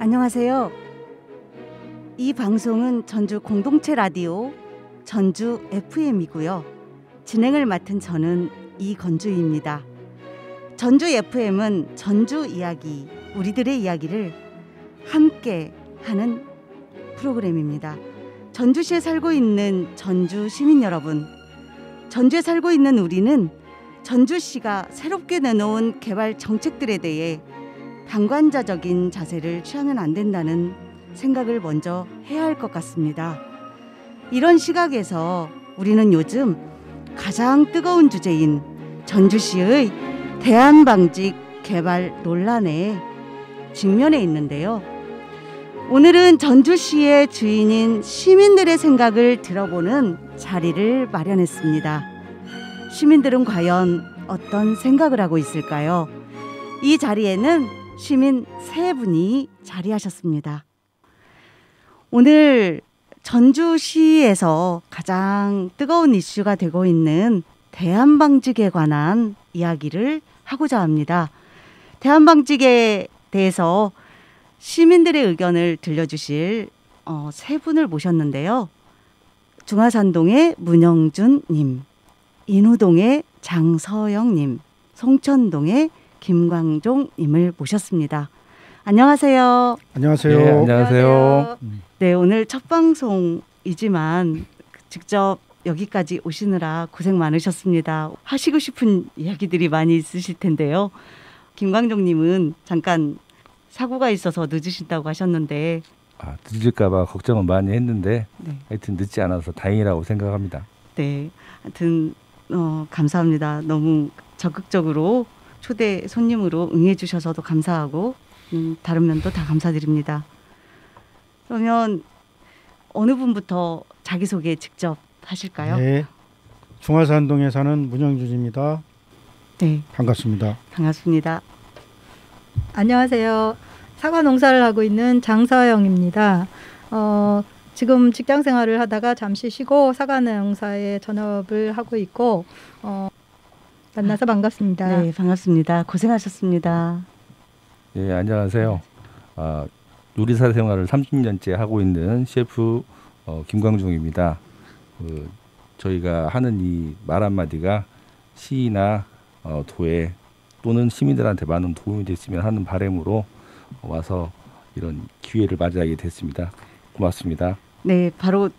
안녕하세요. 이 방송은 전주 공동체 라디오 전주 FM이고요. 진행을 맡은 저는 이건주입니다. 전주 FM은 전주 이야기, 우리들의 이야기를 함께 하는 프로그램입니다. 전주시에 살고 있는 전주 시민 여러분, 전주에 살고 있는 우리는 전주시가 새롭게 내놓은 개발 정책들에 대해 방관자적인 자세를 취하면 안 된다는 생각을 먼저 해야 할 것 같습니다. 이런 시각에서 우리는 요즘 가장 뜨거운 주제인 전주시의 대한방직 개발 논란에 직면해 있는데요. 오늘은 전주시의 주인인 시민들의 생각을 들어보는 자리를 마련했습니다. 시민들은 과연 어떤 생각을 하고 있을까요? 이 자리에는 시민 3분이 자리하셨습니다. 오늘 전주시에서 가장 뜨거운 이슈가 되고 있는 대한방직에 관한 이야기를 하고자 합니다. 대한방직에 대해서 시민들의 의견을 들려주실 3분을 모셨는데요. 중화산동의 문영준님, 인후동의 장서영님, 송천동의 김광종님을 모셨습니다. 안녕하세요. 안녕하세요. 네, 안녕하세요. 네, 오늘 첫 방송이지만 직접 여기까지 오시느라 고생 많으셨습니다. 하시고 싶은 이야기들이 많이 있으실 텐데요. 김광종님은 잠깐 사고가 있어서 늦으신다고 하셨는데 늦을까 봐 걱정은 많이 했는데 네. 하여튼 늦지 않아서 다행이라고 생각합니다. 네, 하여튼 감사합니다. 너무 적극적으로 초대 손님으로 응해 주셔서도 감사하고 다른 면도 다 감사드립니다. 그러면 어느 분부터 자기소개 직접 하실까요? 네, 중화산동에 사는 문영준입니다. 네, 반갑습니다. 반갑습니다. 안녕하세요. 사과 농사를 하고 있는 장서영입니다. 지금 직장 생활을 하다가 잠시 쉬고 사과 농사에 전업을 하고 있고 만나서 반갑습니다. 네, 반갑습니다. 고생하셨습니다. 예, 안녕하세요. 요리사 생활을 30년째 하고 있는 셰프 김광종입니다. 저희가 하는 이 말 한마디가 시나 도에 또는 시민들한테 많은 도움이 됐으면 하는 바람으로 와서 이런 기회를 맞이하게 됐습니다. 고맙습니다. 네, 바로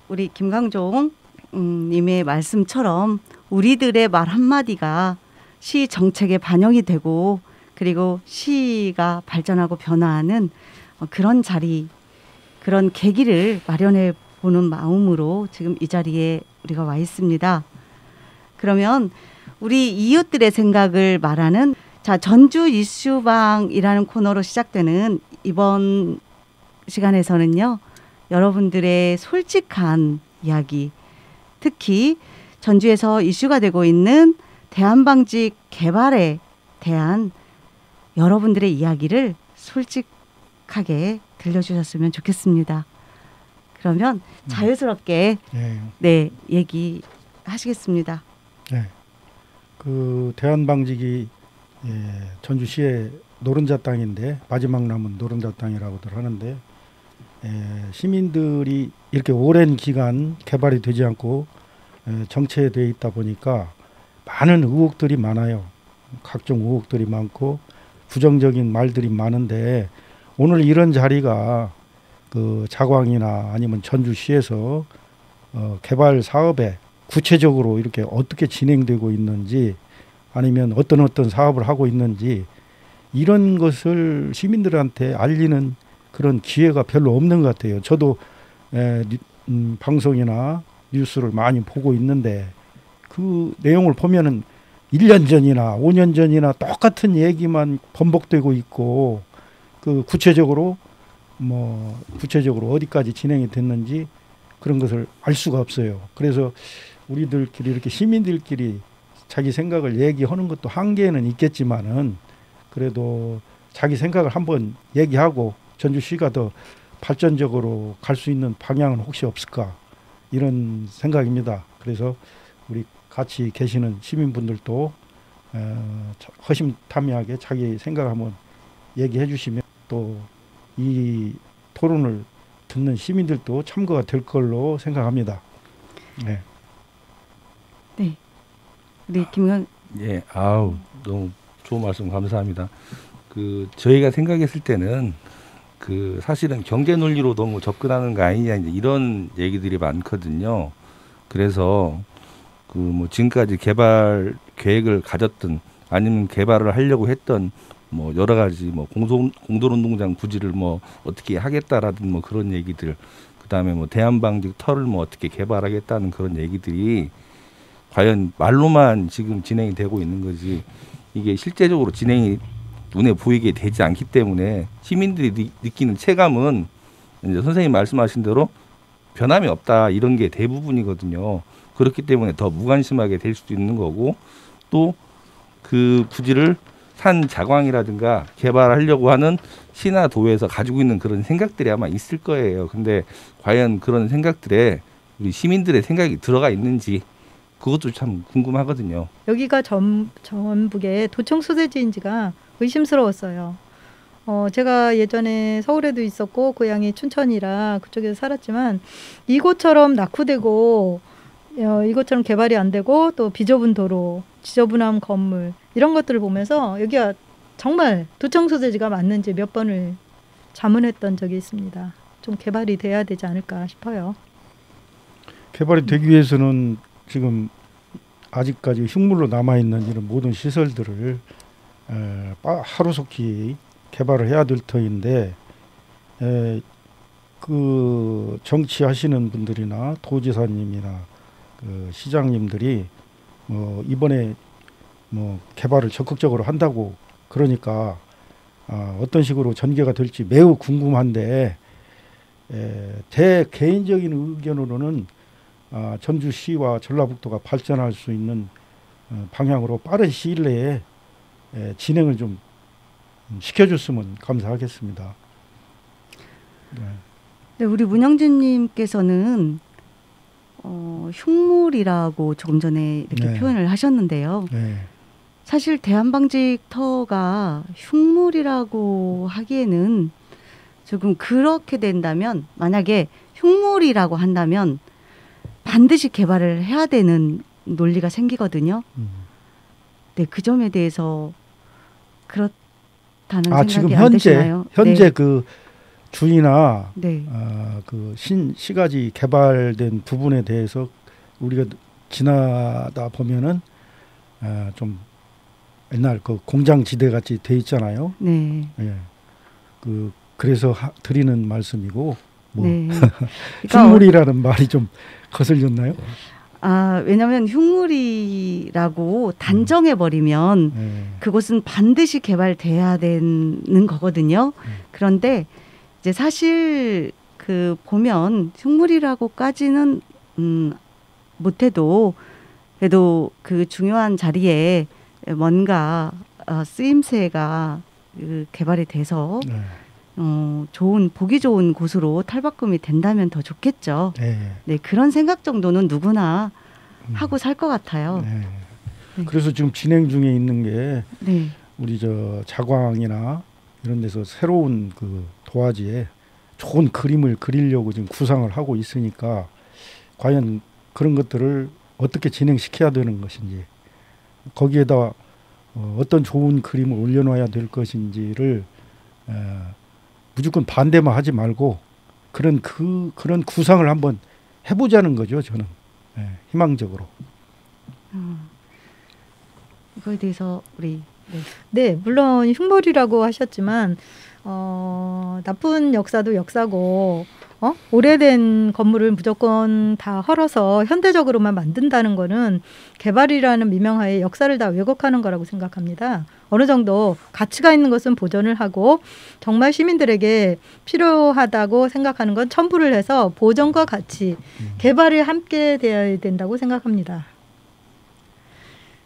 우리 김광종 님의 말씀처럼 우리들의 말 한마디가 시 정책에 반영이 되고 그리고 시가 발전하고 변화하는 그런 자리, 그런 계기를 마련해 보는 마음으로 지금 이 자리에 우리가 와 있습니다. 그러면 우리 이웃들의 생각을 말하는 전주 이슈방이라는 코너로 시작되는 이번 시간에서는요. 여러분들의 솔직한 이야기, 특히 전주에서 이슈가 되고 있는 대한방직 개발에 대한 여러분들의 이야기를 솔직하게 들려주셨으면 좋겠습니다. 그러면 자유스럽게 네, 얘기하시겠습니다. 네, 그 대한방직이 전주시의 노른자 땅인데 마지막 남은 노른자 땅이라고들 하는데 시민들이 이렇게 오랜 기간 개발이 되지 않고 정체되어 있다 보니까 많은 의혹들이 많아요. 각종 의혹들이 많고 부정적인 말들이 많은데 오늘 이런 자리가 그 자광이나 아니면 전주시에서 개발 사업에 구체적으로 이렇게 어떻게 진행되고 있는지 아니면 어떤 사업을 하고 있는지 이런 것을 시민들한테 알리는 그런 기회가 별로 없는 것 같아요. 저도 방송이나 뉴스를 많이 보고 있는데 그 내용을 보면은 1년 전이나 5년 전이나 똑같은 얘기만 번복되고 있고 그 구체적으로 어디까지 진행이 됐는지 그런 것을 알 수가 없어요. 그래서 우리들끼리 이렇게 시민들끼리 자기 생각을 얘기하는 것도 한계는 있겠지만은 그래도 자기 생각을 한번 얘기하고 전주시가 더 발전적으로 갈 수 있는 방향은 혹시 없을까 이런 생각입니다. 그래서 우리 같이 계시는 시민분들도 허심탄회하게 자기 생각 한번 얘기해 주시면 또 이 토론을 듣는 시민들도 참고가 될 걸로 생각합니다. 네. 네. 우리 김강 예, 아우 너무 좋은 말씀 감사합니다. 저희가 생각했을 때는 사실은 경제 논리로 너무 접근하는 거 아니냐 이제 이런 얘기들이 많거든요. 그래서 뭐 지금까지 개발 계획을 가졌던 아니면 개발을 하려고 했던 뭐 여러 가지 뭐 공동운동장 부지를 뭐 어떻게 하겠다라든 뭐 그런 얘기들, 그다음에 뭐 대한방직 터를 뭐 어떻게 개발하겠다는 그런 얘기들이 과연 말로만 지금 진행이 되고 있는 거지 이게 실제적으로 진행이 눈에 보이게 되지 않기 때문에 시민들이 느끼는 체감은 이제 선생님 말씀하신 대로 변함이 없다 이런 게 대부분이거든요. 그렇기 때문에 더 무관심하게 될 수도 있는 거고, 또 그 부지를 산 자광이라든가 개발하려고 하는 시나 도에서 가지고 있는 그런 생각들이 아마 있을 거예요. 근데 과연 그런 생각들에 우리 시민들의 생각이 들어가 있는지 그것도 참 궁금하거든요. 여기가 전북의 도청 소재지인지가 의심스러웠어요. 제가 예전에 서울에도 있었고 고향이 춘천이라 그쪽에서 살았지만 이곳처럼 낙후되고 이것처럼 개발이 안 되고 또 비좁은 도로, 지저분한 건물 이런 것들을 보면서 여기가 정말 도청 소재지가 맞는지 몇 번을 자문했던 적이 있습니다. 좀 개발이 돼야 되지 않을까 싶어요. 개발이 되기 위해서는 지금 아직까지 흉물로 남아있는 이런 모든 시설들을 하루속히 개발을 해야 될 터인데 그 정치하시는 분들이나 도지사님이나 그 시장님들이 이번에 뭐 개발을 적극적으로 한다고 그러니까 어떤 식으로 전개가 될지 매우 궁금한데 제 개인적인 의견으로는 전주시와 전라북도가 발전할 수 있는 방향으로 빠른 시일 내에 진행을 좀 시켜줬으면 감사하겠습니다. 네, 우리 문영진님께서는 흉물이라고 조금 전에 이렇게 네. 표현을 하셨는데요. 네. 사실 대한방직터가 흉물이라고 하기에는 조금 그렇게 된다면, 만약에 흉물이라고 한다면 반드시 개발을 해야 되는 논리가 생기거든요. 네, 그 점에 대해서 그렇다는 생각이 지금 안 드시나요? 현재 네. 그 주의나 네. 그 시가지 개발된 부분에 대해서 우리가 지나다 보면은 좀 옛날 그 공장지대 같이 돼 있잖아요. 네. 예. 그래서 드리는 말씀이고 뭐 네. 흉물이라는 말이 좀 거슬렸나요? 왜냐하면 흉물이라고 단정해 버리면 그곳은 반드시 개발돼야 되는 거거든요. 그런데 이제 사실 보면 흉물이라고까지는 못해도 그래도 그 중요한 자리에 뭔가 쓰임새가 개발이 돼서 보기 좋은 곳으로 탈바꿈이 된다면 더 좋겠죠. 네, 그런 생각 정도는 누구나 하고 살 것 같아요. 네. 그래서 지금 진행 중에 있는 게 네. 우리 자광이나 이런 데서 새로운 그 도화지에 좋은 그림을 그리려고 지금 구상을 하고 있으니까 과연 그런 것들을 어떻게 진행시켜야 되는 것인지, 거기에다 어떤 좋은 그림을 올려놔야 될 것인지를 무조건 반대만 하지 말고 그런 구상을 한번 해보자는 거죠. 저는 희망적으로. 이거에 대해서 우리 네, 물론 흉물이라고 하셨지만 나쁜 역사도 역사고 오래된 건물을 무조건 다 헐어서 현대적으로만 만든다는 거는 개발이라는 미명하에 역사를 다 왜곡하는 거라고 생각합니다. 어느 정도 가치가 있는 것은 보존을 하고 정말 시민들에게 필요하다고 생각하는 건 첨부를 해서 보존과 가치, 개발이 함께 되어야 된다고 생각합니다.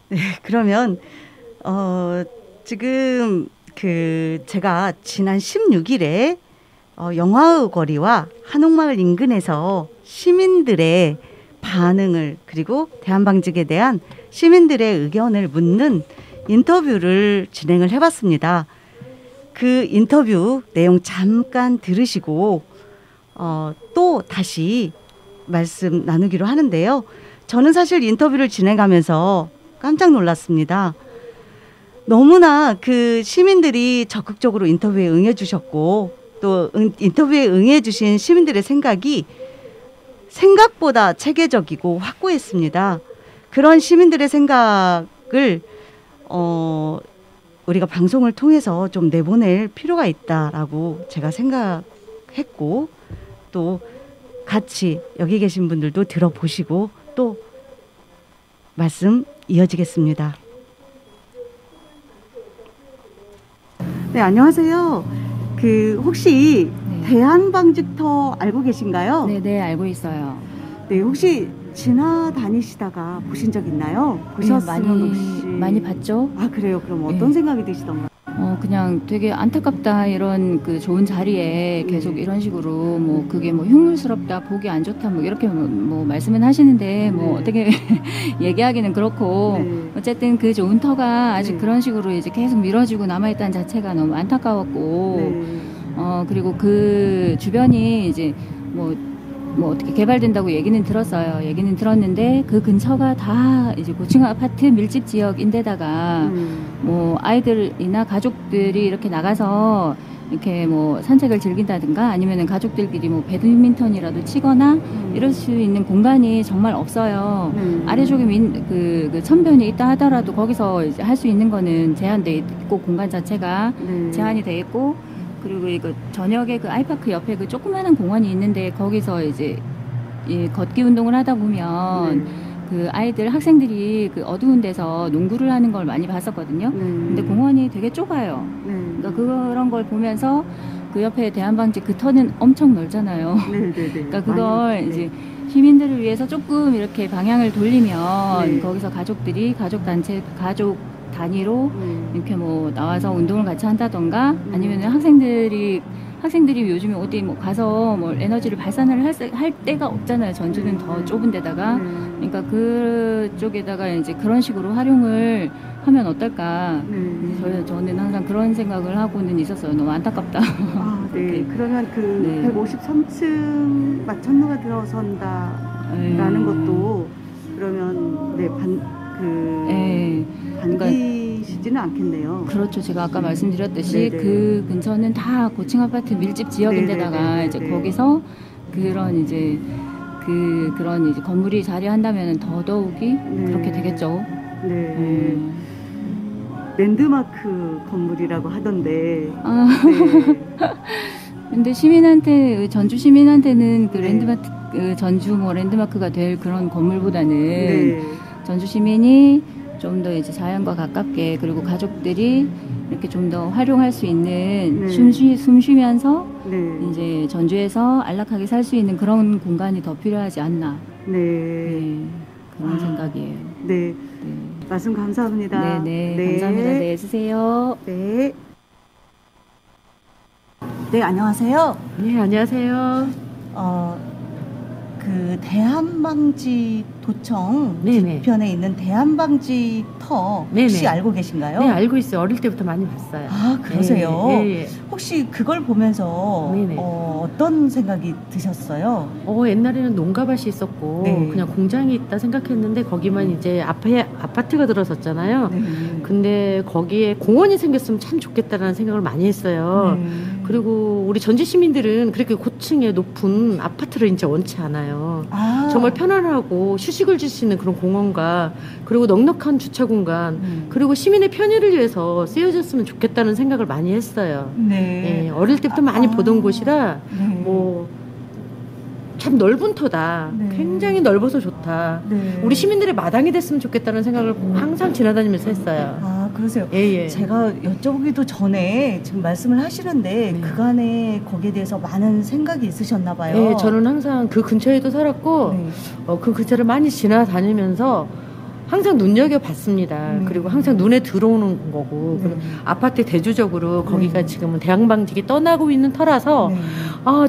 네, 그러면 지금 제가 지난 16일에 영화의 거리와 한옥마을 인근에서 시민들의 반응을, 그리고 대한방직에 대한 시민들의 의견을 묻는 인터뷰를 진행을 해봤습니다. 그 인터뷰 내용 잠깐 들으시고 또 다시 말씀 나누기로 하는데요. 저는 사실 인터뷰를 진행하면서 깜짝 놀랐습니다. 너무나 그 시민들이 적극적으로 인터뷰에 응해주셨고 또 인터뷰에 응해주신 시민들의 생각이 생각보다 체계적이고 확고했습니다. 그런 시민들의 생각을 우리가 방송을 통해서 좀 내보낼 필요가 있다라고 제가 생각했고 또 같이 여기 계신 분들도 들어보시고 또 말씀 이어지겠습니다. 네, 안녕하세요. 혹시 대한방직터 알고 계신가요? 네, 알고 있어요. 네, 혹시 지나다니시다가 보신 적 있나요? 보셨으면 혹시 많이 봤죠? 아, 그래요? 그럼 어떤 생각이 드시던가요? 그냥 되게 안타깝다 이런 그 좋은 자리에 계속 이런 식으로 뭐 그게 뭐 흉물스럽다 보기 안 좋다 뭐 이렇게 뭐 말씀은 하시는데 뭐 어떻게 얘기하기는 그렇고 어쨌든 그 좋은 터가 아직 그런 식으로 이제 계속 미뤄지고 남아있다는 자체가 너무 안타까웠고 그리고 그 주변이 이제 뭐 어떻게 개발된다고 얘기는 들었어요. 얘기는 들었는데 그 근처가 다 이제 고층 아파트 밀집 지역인데다가 뭐 아이들이나 가족들이 이렇게 나가서 이렇게 뭐 산책을 즐긴다든가 아니면은 가족들끼리 뭐 배드민턴이라도 치거나 이럴 수 있는 공간이 정말 없어요. 아래쪽에 그 천변이 있다 하더라도 거기서 이제 할 수 있는 거는 제한돼 있고 공간 자체가 제한이 돼 있고 그리고 이거 저녁에 그 아이파크 옆에 그 조그마한 공원이 있는데 거기서 이제 이 걷기 운동을 하다 보면 그 아이들 학생들이 그 어두운 데서 농구를 하는 걸 많이 봤었거든요. 근데 공원이 되게 좁아요. 그러니까 그런 걸 보면서 그 옆에 대한방직 그 터는 엄청 넓잖아요. 그러니까 그걸 이제 시민들을 위해서 조금 이렇게 방향을 돌리면 거기서 가족들이 가족 단위로 이렇게 뭐 나와서 운동을 같이 한다던가 아니면 학생들이 요즘에 어디 뭐 가서 뭐 에너지를 발산을 할 데가 없잖아요. 전주는 더 좁은 데다가 그러니까 그쪽에다가 이제 그런 식으로 활용을 하면 어떨까. 저는 항상 그런 생각을 하고는 있었어요. 너무 안타깝다. 아, 네. 그러면 그 153층 마천루가 들어선다라는 것도 그러면 반기시지는 않겠네요. 그렇죠. 제가 아까 말씀드렸듯이 그 근처는 다 고층 아파트 밀집 지역인데다가 이제 거기서 그런 이제 그런 이제 건물이 자리한다면 더더욱이 그렇게 되겠죠. 랜드마크 건물이라고 하던데. 근데 시민한테 전주 시민한테는 그 랜드마크 전주 뭐 랜드마크가 될 그런 건물보다는 전주 시민이 좀 더 이제 자연과 가깝게 그리고 가족들이 이렇게 좀 더 활용할 수 있는 숨 쉬면서 이제 전주에서 안락하게 살 수 있는 그런 공간이 더 필요하지 않나. 그런 생각이에요. 네. 말씀 감사합니다. 감사합니다. 네, 쓰세요. 네. 네, 안녕하세요. 네, 안녕하세요. 그 대한방직 도청 뒤편에 있는 대한방직터 혹시 알고 계신가요? 네, 알고 있어요. 어릴 때부터 많이 봤어요. 아, 그러세요? 혹시 그걸 보면서 어떤 생각이 드셨어요? 옛날에는 농가밭이 있었고 그냥 공장이 있다 생각했는데 거기만 이제 아파트가 들어섰잖아요. 근데 거기에 공원이 생겼으면 참 좋겠다라는 생각을 많이 했어요. 그리고 우리 전주 시민들은 그렇게 고층의 높은 아파트를 이제 원치 않아요. 정말 편안하고 휴식을 줄 수 있는 그런 공원과 그리고 넉넉한 주차 공간 그리고 시민의 편의를 위해서 쓰여졌으면 좋겠다는 생각을 많이 했어요. 어릴 때부터 많이 보던 곳이라 뭐 참 넓은 터다. 굉장히 넓어서 좋다. 우리 시민들의 마당이 됐으면 좋겠다는 생각을 항상 지나다니면서 했어요. 아, 그러세요? 제가 여쭤보기도 전에 지금 말씀을 하시는데 그간에 거기에 대해서 많은 생각이 있으셨나 봐요. 저는 항상 그 근처에도 살았고 그 근처를 많이 지나다니면서 항상 눈여겨봤습니다. 그리고 항상 눈에 들어오는 거고 아파트 대주적으로 거기가 지금은 대한방직이 떠나고 있는 터라서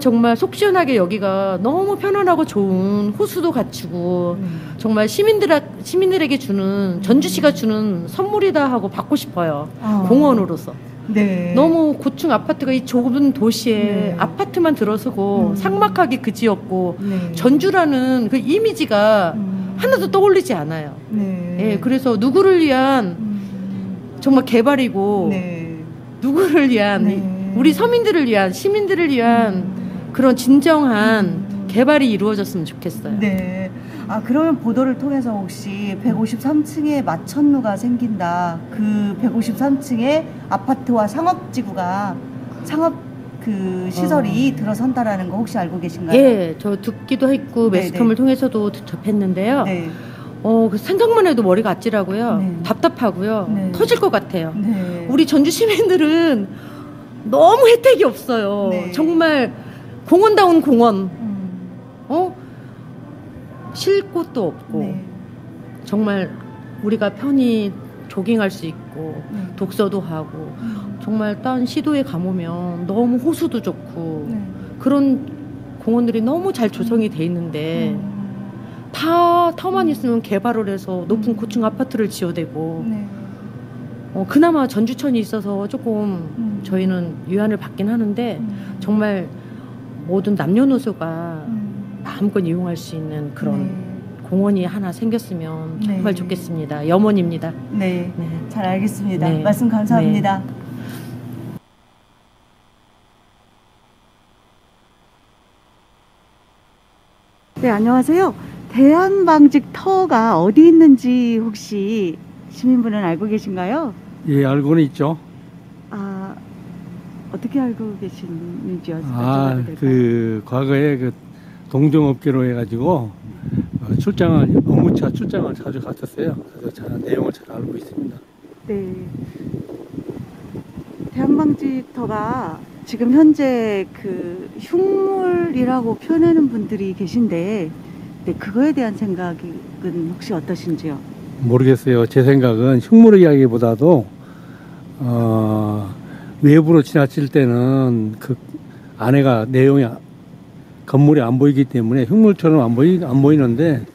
정말 속 시원하게 여기가 너무 편안하고 좋은 호수도 갖추고 정말 시민들에게 주는 전주시가 주는 선물이다 하고 받고 싶어요. 공원으로서. 네. 너무 고층 아파트가 이 좁은 도시에 네. 아파트만 들어서고 삭막하게 그지없고 네. 전주라는 그 이미지가 하나도 떠올리지 않아요. 네. 예, 그래서 누구를 위한 정말 개발이고 네. 누구를 위한 네. 우리 서민들을 위한 시민들을 위한 그런 진정한 개발이 이루어졌으면 좋겠어요. 네. 아, 그러면 보도를 통해서 혹시 153층에 마천루가 생긴다. 그 153층에 아파트와 상업지구가 상업 그 시설이 들어선다라는 거 혹시 알고 계신가요? 예, 저 듣기도 했고 네네. 매스컴을 통해서도 접했는데요. 네. 그 생각만 해도 머리가 아찔하고요. 네. 답답하고요. 네. 터질 것 같아요. 네. 우리 전주 시민들은 너무 혜택이 없어요. 네. 정말 공원다운 공원, 음. 쉴 곳도 없고 네. 정말 우리가 편히 조깅할 수 있고 네. 독서도 하고 정말 딴 시도에 가보면 너무 호수도 좋고 네. 그런 공원들이 너무 잘 조성이 돼 있는데 다 터만 있으면 개발을 해서 높은 고층 아파트를 지어대고 네. 그나마 전주천이 있어서 조금 저희는 위안을 받긴 하는데 정말 모든 남녀노소가 마음껏 이용할 수 있는 그런 네. 공원이 하나 생겼으면 정말 네. 좋겠습니다. 염원입니다. 네. 네. 잘 알겠습니다. 네. 말씀 감사합니다. 네, 안녕하세요. 대한방직터가 어디 있는지 혹시 시민분은 알고 계신가요? 예, 알고는 있죠. 아, 어떻게 알고 계시는지요? 아, 그 과거에 그 동종업계로 해가지고 업무차 출장을 자주 갔었어요. 그래서 잘 내용을 잘 알고 있습니다. 네. 대한방직터가 지금 현재 그 흉물이라고 표현하는 분들이 계신데, 네, 그거에 대한 생각은 혹시 어떠신지요? 모르겠어요. 제 생각은 흉물 이야기보다도 외부로 지나칠 때는 그 안에가 내용이 건물이 안 보이기 때문에 흉물처럼 안 보이는데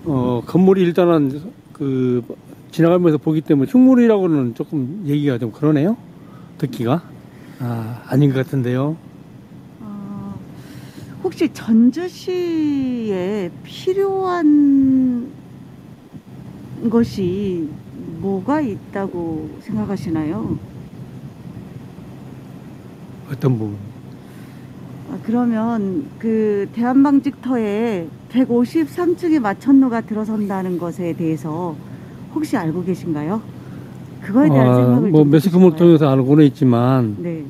건물이 일단은 그 지나가면서 보기 때문에 흉물이라고는 조금 얘기가 좀 그러네요. 듣기가 아닌 것 같은데요. 혹시 전주시에 필요한 것이 뭐가 있다고 생각하시나요? 어떤 부분? 그러면 그 대한방직터에 153층의 마천루가 들어선다는 것에 대해서 혹시 알고 계신가요? 그거에 대한 생각을 뭐 좀 매스컴을 해주실까요? 통해서 알고는 있지만 네.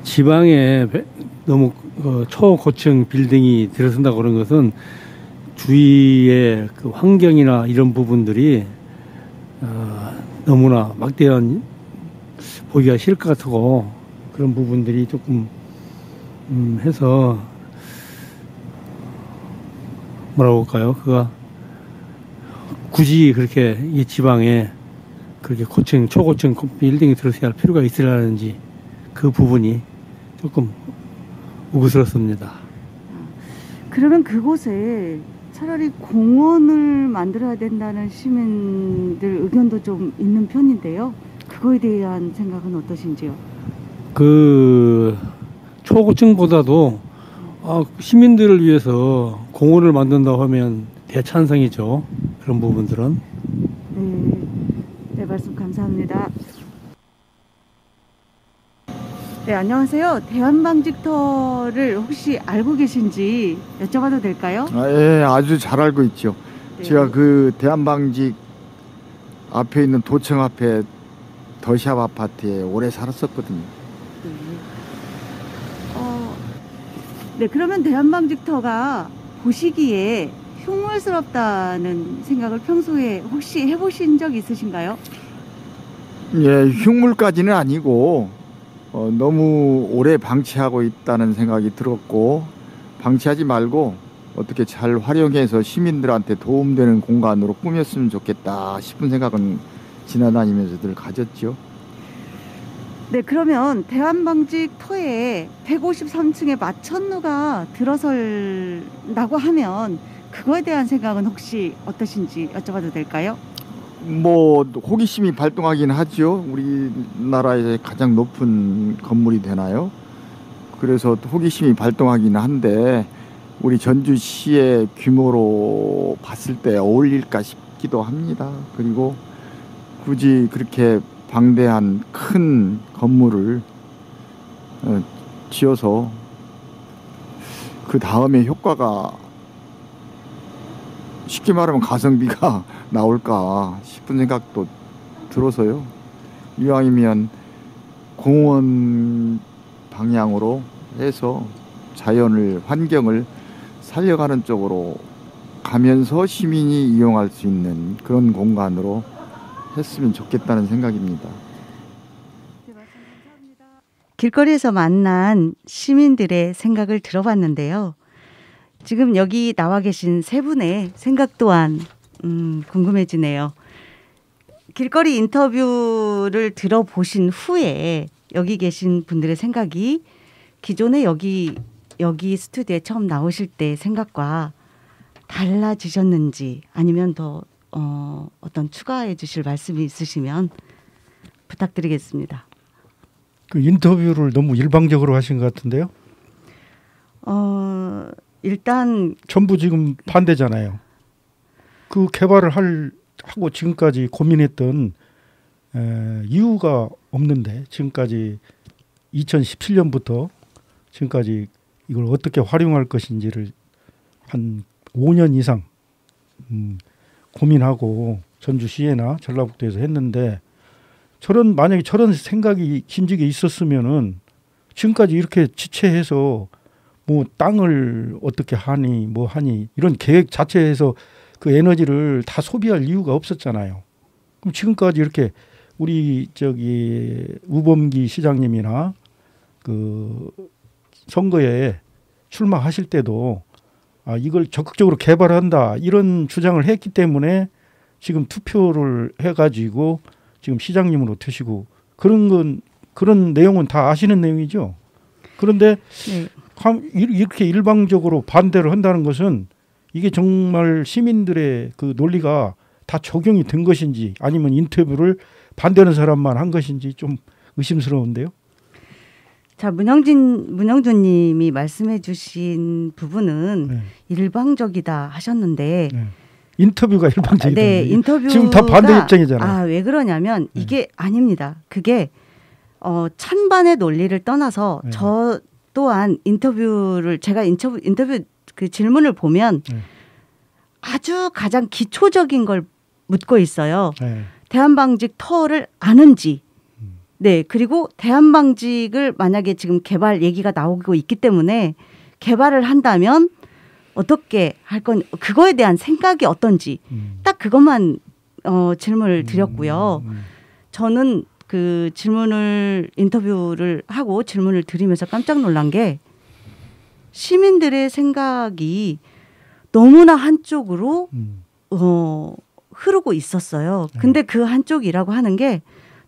지방에 너무 초고층 빌딩이 들어선다고 그런 것은 주위의 그 환경이나 이런 부분들이 너무나 막대한 보기가 싫을 것 같고 그런 부분들이 조금 해서 뭐라고 할까요? 그가 굳이 그렇게 이 지방에 그렇게 초고층 빌딩이 들어서야 할 필요가 있으라는지 그 부분이 조금 우스럽습니다. 그러면 그곳에 차라리 공원을 만들어야 된다는 시민들 의견도 좀 있는 편인데요. 그거에 대한 생각은 어떠신지요? 그 초고층보다도 시민들을 위해서 공원을 만든다고 하면 대찬성이죠. 그런 부분들은. 네, 말씀 감사합니다. 네, 안녕하세요. 대한방직터를 혹시 알고 계신지 여쭤봐도 될까요? 예, 아주 잘 알고 있죠. 네. 제가 그 대한방직 앞에 있는 도청 앞에 더샵 아파트에 오래 살았었거든요. 네. 네, 그러면 대한방직터가 보시기에 흉물스럽다는 생각을 평소에 혹시 해보신 적 있으신가요? 예, 흉물까지는 아니고 너무 오래 방치하고 있다는 생각이 들었고 방치하지 말고 어떻게 잘 활용해서 시민들한테 도움되는 공간으로 꾸몄으면 좋겠다 싶은 생각은 지나다니면서 늘 가졌죠. 네, 그러면 대한방직터에 153층의 마천루가 들어선다고 하면 그거에 대한 생각은 혹시 어떠신지 여쭤봐도 될까요? 뭐 호기심이 발동하긴 하죠. 우리나라의 가장 높은 건물이 되나요? 그래서 호기심이 발동하긴 한데 우리 전주시의 규모로 봤을 때 어울릴까 싶기도 합니다. 그리고 굳이 그렇게 방대한 큰 건물을 지어서 그 다음에 효과가 쉽게 말하면 가성비가 나올까 싶은 생각도 들어서요. 이왕이면 공원 방향으로 해서 자연을 환경을 살려가는 쪽으로 가면서 시민이 이용할 수 있는 그런 공간으로 했으면 좋겠다는 생각입니다. 길거리에서 만난 시민들의 생각을 들어봤는데요. 지금 여기 나와 계신 세 분의 생각 또한 궁금해지네요. 길거리 인터뷰를 들어보신 후에 여기 계신 분들의 생각이 기존에 여기 스튜디오에 처음 나오실 때 생각과 달라지셨는지 아니면 더 어떤 추가해 주실 말씀이 있으시면 부탁드리겠습니다. 그 인터뷰를 너무 일방적으로 하신 것 같은데요. 일단 전부 지금 반대잖아요. 그 개발을 하고 지금까지 고민했던 이유가 없는데 지금까지 2017년부터 지금까지 이걸 어떻게 활용할 것인지를 한 5년 이상 고민하고 전주시에나 전라북도에서 했는데 만약에 저런 생각이 진즉에 있었으면은 지금까지 이렇게 지체해서 뭐 땅을 어떻게 하니 뭐 하니 이런 계획 자체에서 그 에너지를 다 소비할 이유가 없었잖아요. 그럼 지금까지 이렇게 우리 우범기 시장님이나 그 선거에 출마하실 때도 이걸 적극적으로 개발한다 이런 주장을 했기 때문에 지금 투표를 해가지고 지금 시장님으로 되시고 그런 내용은 다 아시는 내용이죠. 그런데 네. 이렇게 일방적으로 반대를 한다는 것은 이게 정말 시민들의 그 논리가 다 적용이 된 것인지 아니면 인터뷰를 반대하는 사람만 한 것인지 좀 의심스러운데요. 자, 문영준 님이 말씀해 주신 부분은 네. 일방적이다 하셨는데 네. 인터뷰가 일방적이다. 네, 인터뷰가 지금 다 반대 입장이잖아요. 왜 그러냐면 이게 아닙니다. 그게 찬반의 논리를 떠나서 네. 저 또한 제가 인터뷰 그 질문을 보면 아주 가장 기초적인 걸 묻고 있어요. 네. 대한방직 터를 아는지, 네, 그리고 대한방직을 만약에 지금 개발 얘기가 나오고 있기 때문에 개발을 한다면 어떻게 할 건 그거에 대한 생각이 어떤지 딱 그것만 질문을 드렸고요. 저는 그 인터뷰를 하고 질문을 드리면서 깜짝 놀란 게 시민들의 생각이 너무나 한쪽으로 흐르고 있었어요. 근데 그 한쪽이라고 하는 게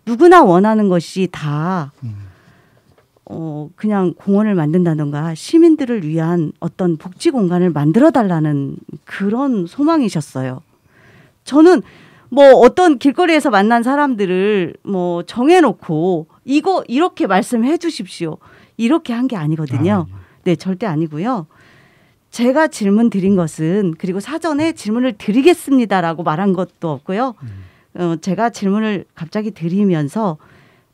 누구나 원하는 것이 다 그냥 공원을 만든다던가 시민들을 위한 어떤 복지 공간을 만들어 달라는 그런 소망이셨어요. 저는 뭐 어떤 길거리에서 만난 사람들을 뭐 정해놓고 이렇게 말씀해 주십시오. 이렇게 한 게 아니거든요. 네, 절대 아니고요. 제가 질문 드린 것은 그리고 사전에 질문을 드리겠습니다라고 말한 것도 없고요. 제가 질문을 갑자기 드리면서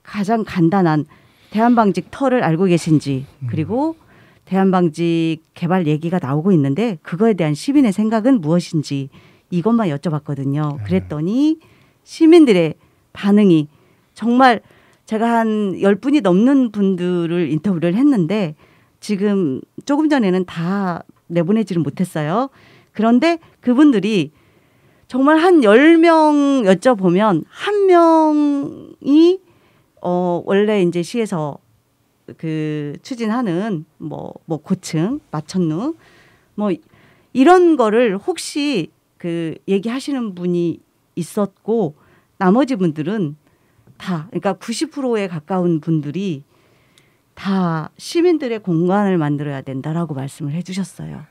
가장 간단한 대한방직 터를 알고 계신지 그리고 대한방직 개발 얘기가 나오고 있는데 그거에 대한 시민의 생각은 무엇인지 이것만 여쭤봤거든요. 그랬더니 시민들의 반응이 정말 제가 한 10분이 넘는 분들을 인터뷰를 했는데 지금 조금 전에는 다 내보내지를 못했어요. 그런데 그분들이 정말 한 10명 여쭤보면 한 명이 원래 이제 시에서 그 추진하는 뭐 고층, 마천루 뭐 이런 거를 혹시 그 얘기하시는 분이 있었고 나머지 분들은 다 그러니까 90%에 가까운 분들이 다 시민들의 공간을 만들어야 된다라고 말씀을 해주셨어요.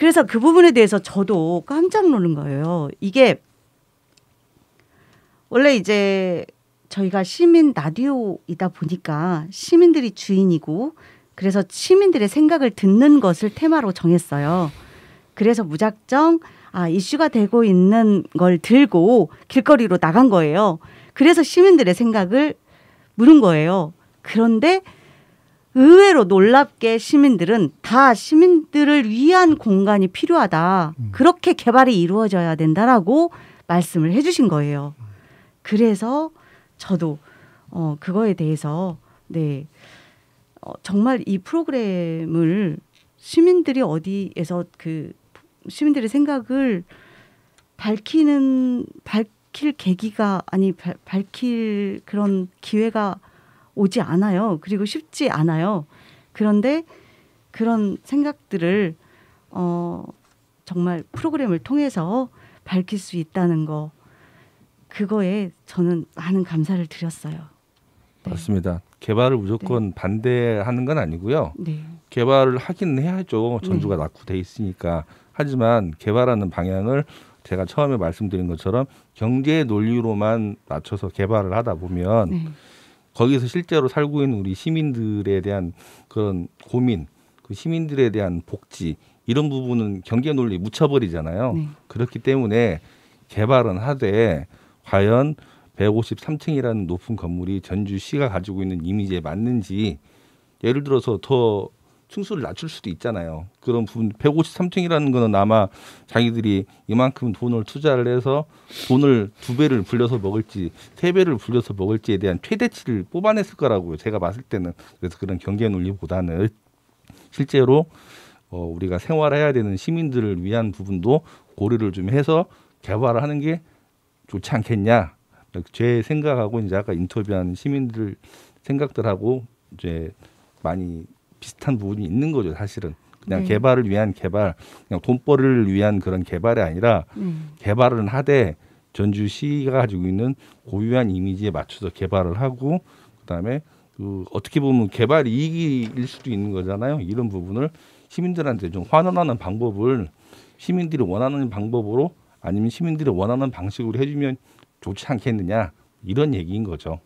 그래서 그 부분에 대해서 저도 깜짝 놀란 거예요. 이게 원래 이제 저희가 시민 라디오이다 보니까 시민들이 주인이고 그래서 시민들의 생각을 듣는 것을 테마로 정했어요. 그래서 무작정 이슈가 되고 있는 걸 들고 길거리로 나간 거예요. 그래서 시민들의 생각을 물은 거예요. 그런데 의외로 놀랍게 시민들은 다 시민들을 위한 공간이 필요하다. 그렇게 개발이 이루어져야 된다라고 말씀을 해주신 거예요. 그래서 저도 그거에 대해서 정말 이 프로그램을 시민들이 어디에서 그 시민들의 생각을 밝힐 계기가 밝힐 그런 기회가 오지 않아요. 그리고 쉽지 않아요. 그런데 그런 생각들을 정말 프로그램을 통해서 밝힐 수 있다는 거 그거에 저는 많은 감사를 드렸어요. 네. 맞습니다. 개발을 무조건 반대하는 건 아니고요. 개발을 하긴 해야죠. 전주가 낙후돼 있으니까. 하지만 개발하는 방향을 제가 처음에 말씀드린 것처럼 경제 논리로만 맞춰서 개발을 하다 보면 거기서 실제로 살고 있는 우리 시민들에 대한 그런 고민, 그 시민들에 대한 복지 이런 부분은 경제 논리 묻혀버리잖아요. 그렇기 때문에 개발은 하되 과연 153층이라는 높은 건물이 전주시가 가지고 있는 이미지에 맞는지 예를 들어서 더 층수를 낮출 수도 있잖아요. 그런 부분 153층이라는 거는 아마 자기들이 이만큼 돈을 투자를 해서 돈을 2배를 불려서 먹을지 3배를 불려서 먹을지에 대한 최대치를 뽑아냈을 거라고요. 제가 봤을 때는. 그래서 그런 경제 논리보다는 실제로 우리가 생활해야 되는 시민들을 위한 부분도 고려를 좀 해서 개발을 하는 게 좋지 않겠냐. 제 생각하고 이제 아까 인터뷰한 시민들 생각들하고 이제 많이 비슷한 부분이 있는 거죠. 사실은 그냥 개발을 위한 개발, 그냥 돈벌이를 위한 그런 개발이 아니라 개발은 하되 전주시가 가지고 있는 고유한 이미지에 맞춰서 개발을 하고 그다음에 어떻게 보면 개발 이익일 수도 있는 거잖아요. 이런 부분을 시민들한테 좀 환원하는 방법을 시민들이 원하는 방법으로 아니면 시민들이 원하는 방식으로 해주면 좋지 않겠느냐 이런 얘기인 거죠.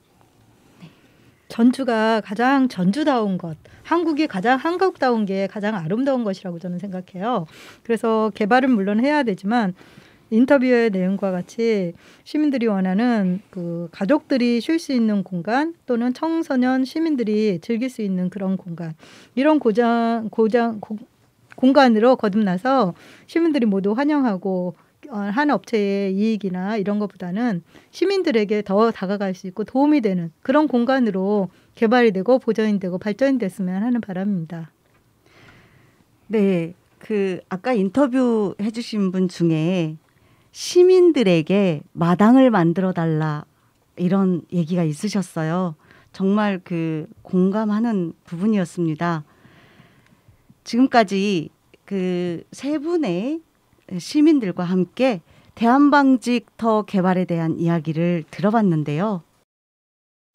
전주가 가장 전주다운 것, 한국이 가장 한국다운 게 가장 아름다운 것이라고 저는 생각해요. 그래서 개발은 물론 해야 되지만 인터뷰의 내용과 같이 시민들이 원하는 그 가족들이 쉴 수 있는 공간 또는 청소년 시민들이 즐길 수 있는 그런 공간, 이런 공간으로 거듭나서 시민들이 모두 환영하고 한 업체의 이익이나 이런 것보다는 시민들에게 더 다가갈 수 있고 도움이 되는 그런 공간으로 개발이 되고 보전이 되고 발전이 됐으면 하는 바람입니다. 네, 아까 인터뷰 해주신 분 중에 시민들에게 마당을 만들어 달라 이런 얘기가 있으셨어요. 정말 공감하는 부분이었습니다. 지금까지 세 분의 시민들과 함께 대한방직터 개발에 대한 이야기를 들어봤는데요.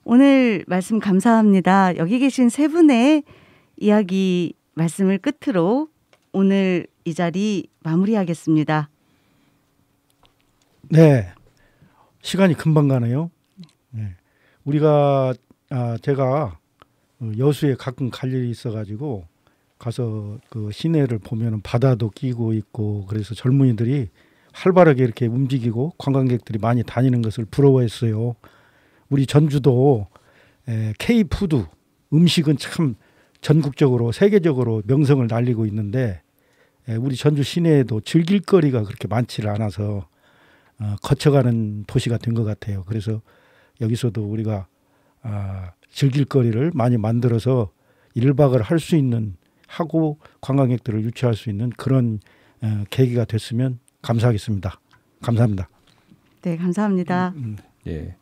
오늘 말씀 감사합니다. 여기 계신 세 분의 이야기 말씀을 끝으로 오늘 이 자리 마무리하겠습니다. 네, 시간이 금방 가네요. 네. 제가 여수에 가끔 갈 일이 있어가지고 가서 그 시내를 보면 바다도 끼고 있고 그래서 젊은이들이 활발하게 이렇게 움직이고 관광객들이 많이 다니는 것을 부러워했어요. 우리 전주도 K푸드 음식은 참 전국적으로 세계적으로 명성을 날리고 있는데 우리 전주 시내에도 즐길 거리가 그렇게 많지를 않아서 거쳐가는 도시가 된 것 같아요. 그래서 여기서도 우리가 즐길 거리를 많이 만들어서 1박을 할 수 있는 하고 관광객들을 유치할 수 있는 그런 계기가 됐으면 감사하겠습니다. 감사합니다. 네, 감사합니다. 예,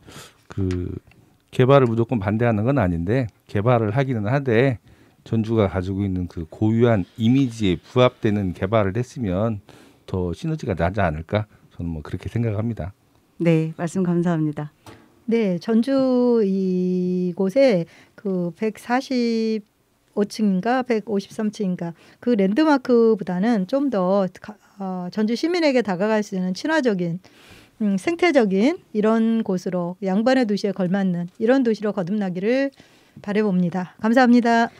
개발을 무조건 반대하는 건 아닌데 개발을 하기는 하되 전주가 가지고 있는 그 고유한 이미지에 부합되는 개발을 했으면 더 시너지가 나지 않을까 저는 그렇게 생각합니다. 네, 말씀 감사합니다. 네, 전주 이곳에 140 105층인가 153층인가 그 랜드마크보다는 좀 더 전주 시민에게 다가갈 수 있는 친화적인 생태적인 이런 곳으로 양반의 도시에 걸맞는 이런 도시로 거듭나기를 바라봅니다. 감사합니다.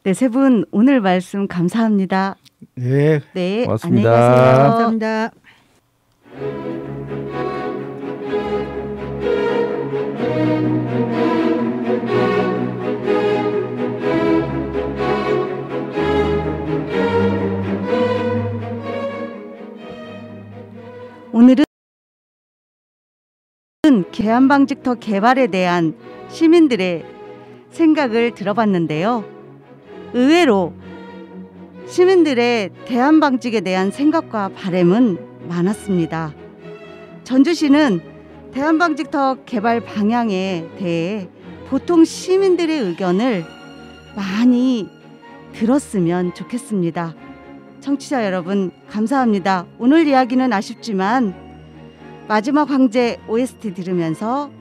네, 세 분 오늘 말씀 감사합니다. 네, 네, 고맙습니다. 안녕히 가세요. 감사합니다. 오늘은 대한방직터 개발에 대한 시민들의 생각을 들어봤는데요. 의외로 시민들의 대한방직에 대한 생각과 바람은 많았습니다. 전주시는 대한방직터 개발 방향에 대해 보통 시민들의 의견을 많이 들었으면 좋겠습니다. 청취자 여러분 감사합니다. 오늘 이야기는 아쉽지만 마지막 황제 OST 들으면서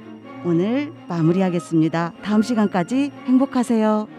오늘 마무리하겠습니다. 다음 시간까지 행복하세요.